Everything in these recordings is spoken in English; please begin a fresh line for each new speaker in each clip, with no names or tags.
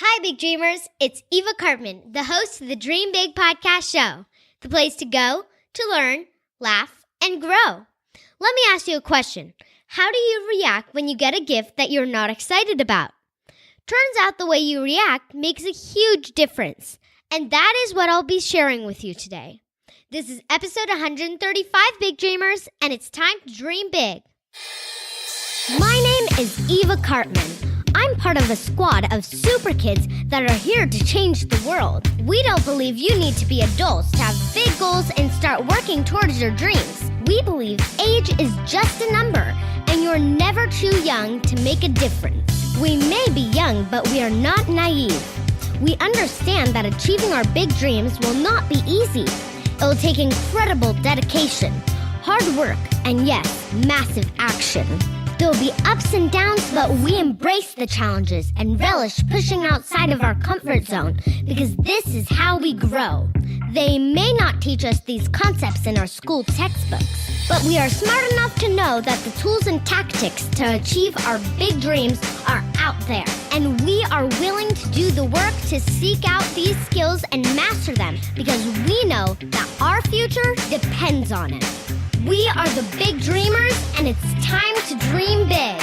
Hi, Big Dreamers. It's Eva Cartman, the host of the Dream Big podcast show, the place to go to learn, laugh, and grow. Let me ask you a question. How do you react when you get a gift that you're not excited about? Turns out the way you react makes a huge difference, and that is what I'll be sharing with you today. This is episode 135, Big Dreamers, and it's time to dream big. My name is Eva Cartman. I'm part of a squad of super kids that are here to change the world. We don't believe you need to be adults to have big goals and start working towards your dreams. We believe age is just a number, and you're never too young to make a difference. We may be young, but we are not naive. We understand that achieving our big dreams will not be easy. It will take incredible dedication, hard work, and yes, massive action. There will be ups and downs, but we embrace the challenges and relish pushing outside of our comfort zone because this is how we grow. They may not teach us these concepts in our school textbooks, but we are smart enough to know that the tools and tactics to achieve our big dreams are out there, and we are willing to do the work to seek out these skills and master them because we know that our future depends on it. We are the Big Dreamers, and it's time to dream big.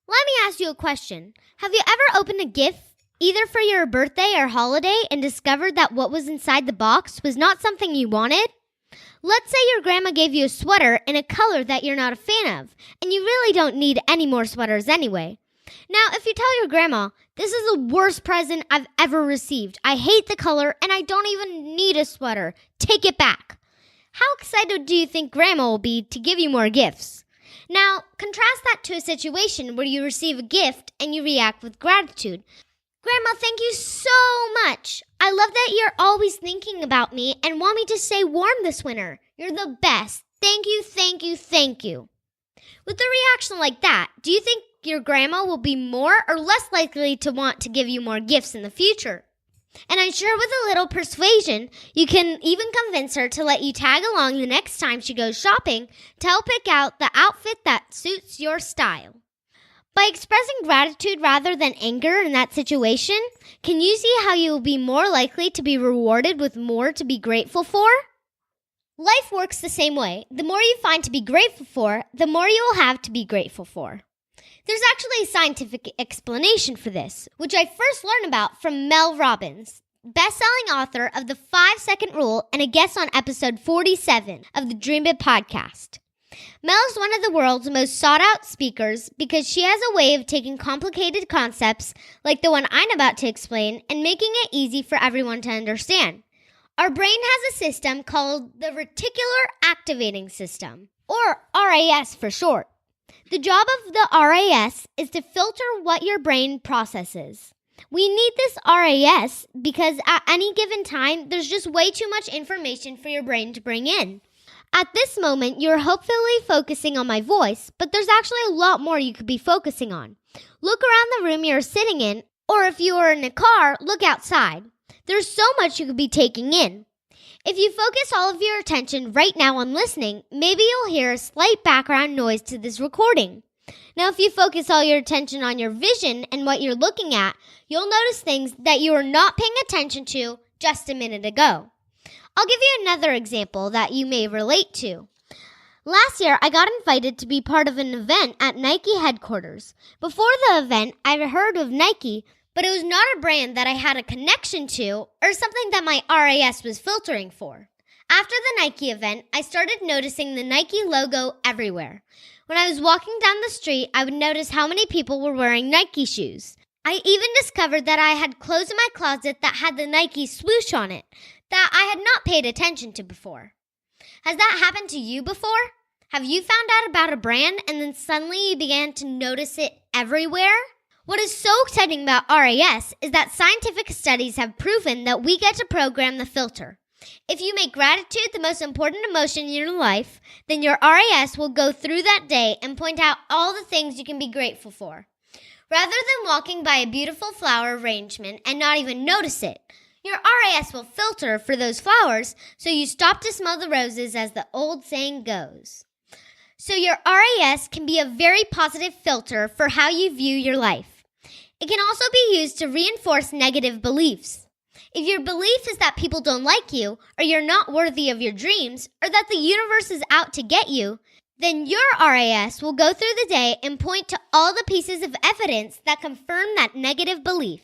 Let me ask you a question. Have you ever opened a gift, either for your birthday or holiday, and discovered that what was inside the box was not something you wanted? Let's say your grandma gave you a sweater in a color that you're not a fan of, and you really don't need any more sweaters anyway. Now, if you tell your grandma, this is the worst present I've ever received. I hate the color and I don't even need a sweater. Take it back. How excited do you think grandma will be to give you more gifts? Now, contrast that to a situation where you receive a gift and you react with gratitude. Grandma, thank you so much. I love that you're always thinking about me and want me to stay warm this winter. You're the best. Thank you, thank you, thank you. With a reaction like that, do you think your grandma will be more or less likely to want to give you more gifts in the future? And I'm sure with a little persuasion, you can even convince her to let you tag along the next time she goes shopping to help pick out the outfit that suits your style. By expressing gratitude rather than anger in that situation, can you see how you will be more likely to be rewarded with more to be grateful for? Life works the same way. The more you find to be grateful for, the more you will have to be grateful for. There's actually a scientific explanation for this, which I first learned about from Mel Robbins, best-selling author of the 5-Second Rule and a guest on episode 47 of the Dream Big podcast. Mel is one of the world's most sought-out speakers because she has a way of taking complicated concepts like the one I'm about to explain and making it easy for everyone to understand. Our brain has a system called the reticular activating system, or RAS for short. The job of the RAS is to filter what your brain processes. We need this RAS because at any given time, there's just way too much information for your brain to bring in. At this moment, you're hopefully focusing on my voice, but there's actually a lot more you could be focusing on. Look around the room you're sitting in, or if you are in a car, look outside. There's so much you could be taking in. If you focus all of your attention right now on listening, maybe you'll hear a slight background noise to this recording. Now, if you focus all your attention on your vision and what you're looking at, you'll notice things that you were not paying attention to just a minute ago. I'll give you another example that you may relate to. Last year, I got invited to be part of an event at Nike headquarters. Before the event, I heard of Nike, but it was not a brand that I had a connection to or something that my RAS was filtering for. After the Nike event, I started noticing the Nike logo everywhere. When I was walking down the street, I would notice how many people were wearing Nike shoes. I even discovered that I had clothes in my closet that had the Nike swoosh on it that I had not paid attention to before. Has that happened to you before? Have you found out about a brand and then suddenly you began to notice it everywhere? What is so exciting about RAS is that scientific studies have proven that we get to program the filter. If you make gratitude the most important emotion in your life, then your RAS will go through that day and point out all the things you can be grateful for. Rather than walking by a beautiful flower arrangement and not even notice it, your RAS will filter for those flowers so you stop to smell the roses, as the old saying goes. So your RAS can be a very positive filter for how you view your life. It can also be used to reinforce negative beliefs. If your belief is that people don't like you, or you're not worthy of your dreams, or that the universe is out to get you, then your RAS will go through the day and point to all the pieces of evidence that confirm that negative belief.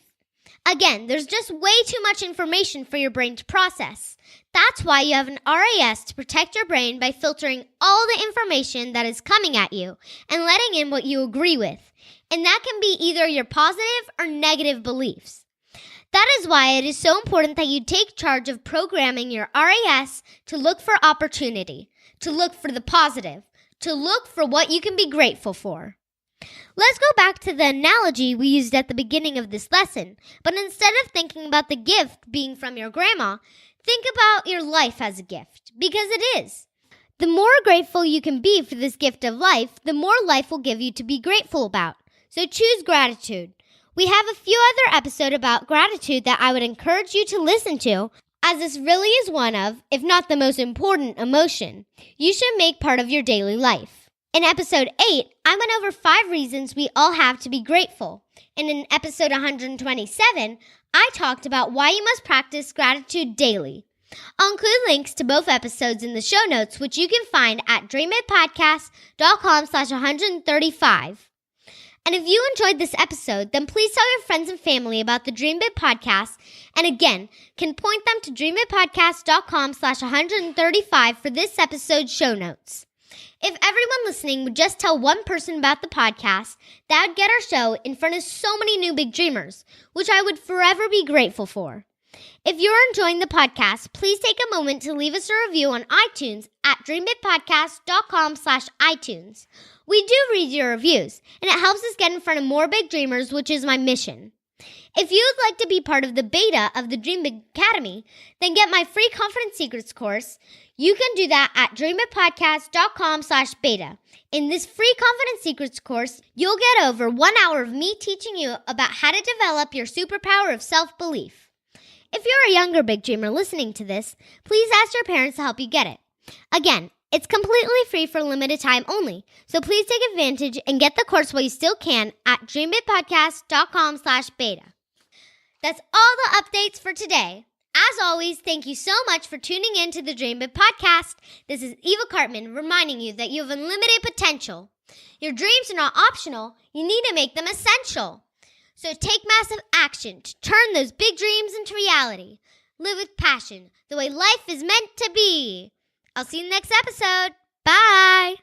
Again, there's just way too much information for your brain to process. That's why you have an RAS to protect your brain by filtering all the information that is coming at you and letting in what you agree with. And that can be either your positive or negative beliefs. That is why it is so important that you take charge of programming your RAS to look for opportunity, to look for the positive, to look for what you can be grateful for. Let's go back to the analogy we used at the beginning of this lesson, but instead of thinking about the gift being from your grandma, think about your life as a gift, because it is. The more grateful you can be for this gift of life, the more life will give you to be grateful about. So choose gratitude. We have a few other episodes about gratitude that I would encourage you to listen to, as this really is one of, if not the most important emotion, you should make part of your daily life. In episode 8, I went over 5 reasons we all have to be grateful. And in episode 127, I talked about why you must practice gratitude daily. I'll include links to both episodes in the show notes, which you can find at dreambigpodcast.com/135. And if you enjoyed this episode, then please tell your friends and family about the Dream Big Podcast. And again, can point them to dreambigpodcast.com/135 for this episode's show notes. If everyone listening would just tell one person about the podcast, that would get our show in front of so many new big dreamers, which I would forever be grateful for. If you're enjoying the podcast, please take a moment to leave us a review on iTunes at dreambigpodcast.com/iTunes. We do read your reviews, and it helps us get in front of more big dreamers, which is my mission. If you would like to be part of the beta of the Dream Big Academy, then get my free Confidence Secrets course. You can do that at dreambigpodcast.com/beta. In this free Confidence Secrets course, you'll get over 1 hour of me teaching you about how to develop your superpower of self-belief. If you're a younger big dreamer listening to this, please ask your parents to help you get it. Again, it's completely free for limited time only, so please take advantage and get the course while you still can at dreambigpodcast.com/beta. That's all the updates for today. As always, thank you so much for tuning in to the Dream Big Podcast. This is Eva Cartman reminding you that you have unlimited potential. Your dreams are not optional. You need to make them essential. So take massive action to turn those big dreams into reality. Live with passion, the way life is meant to be. I'll see you in the next episode. Bye.